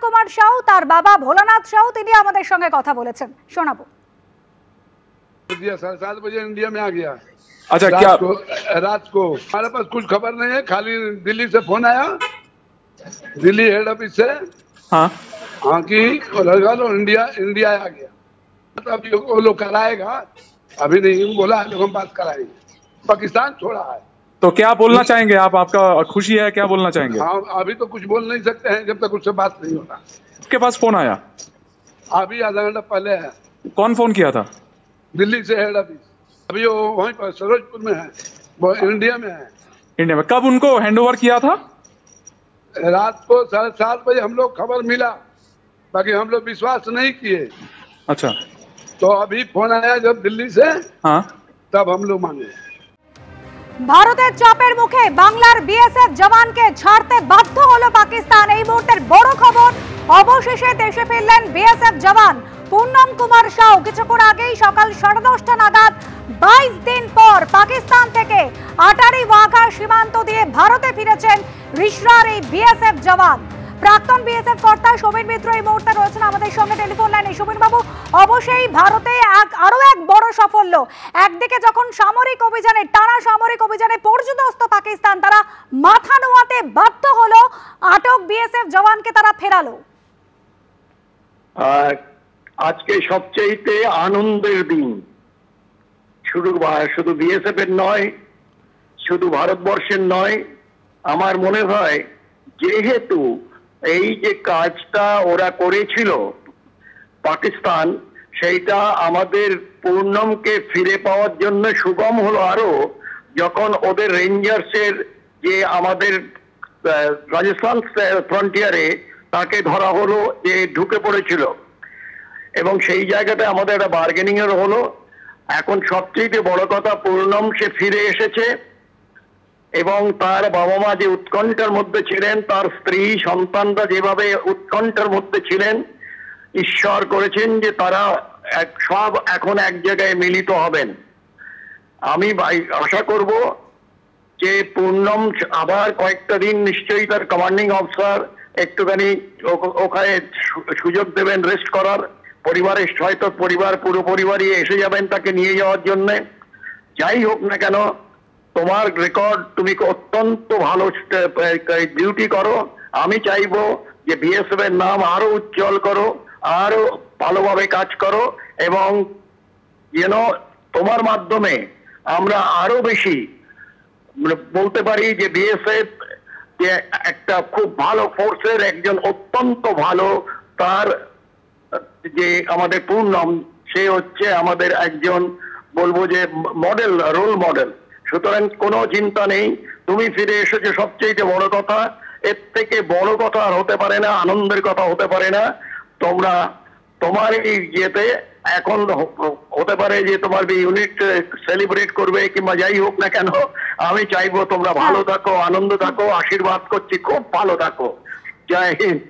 কুমার সাউ তার বাবা ভোলানাথ সাউ তিনি আমাদের সঙ্গে কথা বলেছেন, শোনাবো। 7:30 बजे इंडिया में आ गया। अच्छा, क्या रात को हमारे पास कुछ खबर नहीं है, खाली दिल्ली से फोन आया, दिल्ली हेड ऑफिस से, हाँ कि लड़का लोग इंडिया आ गया। तो अभी वो लोग कराएगा, अभी नहीं बोला है, लोग हम बात कराएंगे। पाकिस्तान छोड़ा है तो क्या बोलना चाहेंगे आप? आपका खुशी है, क्या बोलना चाहेंगे? हाँ, अभी तो कुछ बोल नहीं सकते हैं जब तक उससे बात नहीं होता। आपके पास फोन आया अभी आधा घंटा पहले है। कौन फोन किया था? दिल्ली से हेड ऑफिस, अभी वो वहीं पर सरोजपुर में है, वो इंडिया में है। इंडिया में कब उनको हैंडओवर किया था? रात को 7:30 बजे हम लोग खबर मिला, बाकी हम लोग विश्वास नहीं किए। अच्छा, तो अभी फोन आया जब दिल्ली से, हाँ, तब हम लोग माने। ভারতের চাপের মুখে বাংলার বিএসএফ জওয়ানকে ছাড়তে বাধ্য হলো পাকিস্তান। এই মুহূর্তের বড় খবর, অবশেষে দেশে ফিরলেন বিএসএফ জওয়ান পূর্ণম কুমার সাউ। কিছুক্ষণ আগেই সকাল 10:30 নাগাদ 22 দিন পর পাকিস্তান থেকে আটারি ওয়াঘা সীমান্ত দিয়ে ভারতে ফিরেছেন রিশরার এই বিএসএফ জওয়ান। প্রাক্তন বিএসএফ কর্তা সমীর মিত্র এই মুহূর্তে রয়েছেন আমাদের সঙ্গে টেলিফোন লাইনে। সমীর বাবু, অবশ্যই ভারতে আরো এক বড় সাফল্য। একদিকে যখন টানা সামরিক অভিযানে পর্যুদস্ত পাকিস্তান, তারা মাথা নোয়াতে বাধ্য হলো, আটক বিএসএফ জওয়ানকে তারা ফেরালো। আজকে সবচেয়ে আনন্দের দিন, শুধু বিএসএফ এর নয়, শুধু ভারতবর্ষের নয়। আমার মনে হয় যেহেতু এই যে কাজটা ওরা করেছিল পাকিস্তান, সেইটা আমাদের পূর্ণমকে ফিরে পাওয়ার জন্য সুগম হলো আরো, যখন ওদের রেঞ্জার্সের যে আমাদের রাজস্থান ফ্রন্টিয়ারে তাকে ধরা হলো যে ঢুকে পড়েছিল, এবং সেই জায়গাতে আমাদের একটা বার্গেনিং এর হলো। এখন সবচেয়ে বড় কথা, পূর্ণম সে ফিরে এসেছে এবং তার বাবা মা যে উৎকণ্ঠার মধ্যে ছিলেন, তার স্ত্রী সন্তানরা যেভাবে উৎকণ্ঠার মধ্যে ছিলেন, ঈশ্বর করেছেন যে তারা সব এখন এক জায়গায় মিলিত হবেন। আমি আশা করব যে পূর্ণম আবার কয়েকটা দিন নিশ্চয়ই তার কমান্ডিং অফিসার একটুখানি ওখানে সুযোগ দেবেন রেস্ট করার। পরিবারের হয়তো পুরো পরিবারই এসে যাবেন তাকে নিয়ে যাওয়ার জন্য। যাই হোক না কেন, তোমার রেকর্ড তুমি অত্যন্ত ভালো ডিউটি করো। আমি চাইবো যে বিএসএফ এর নাম আরো উজ্জ্বল করো, আরো ভালোভাবে কাজ করো, এবং যেন তোমার মাধ্যমে আমরা আরো বেশি বলতে পারি যে বিএসএফ যে একটা খুব ভালো ফোর্সের একজন অত্যন্ত ভালো, তার যে আমাদের পূর্ণম সে হচ্ছে আমাদের একজন বলবো যে মডেল, রোল মডেল। সুতরাং কোনো চিন্তা নেই, তুমি ফিরে এসেছো সবচেয়ে বড় কথা। এর থেকে বড় কথা আর হতে পারে না, আনন্দের কথা হতে পারে না। তোমরা তোমার এই ইয়েতে এখন হতে পারে যে তোমার ইউনিট সেলিব্রেট করবে কিংবা যাই হোক না কেন, আমি চাইবো তোমরা ভালো থাকো, আনন্দ থাকো, আশীর্বাদ করছি, খুব ভালো থাকো। জয় হিন্দ।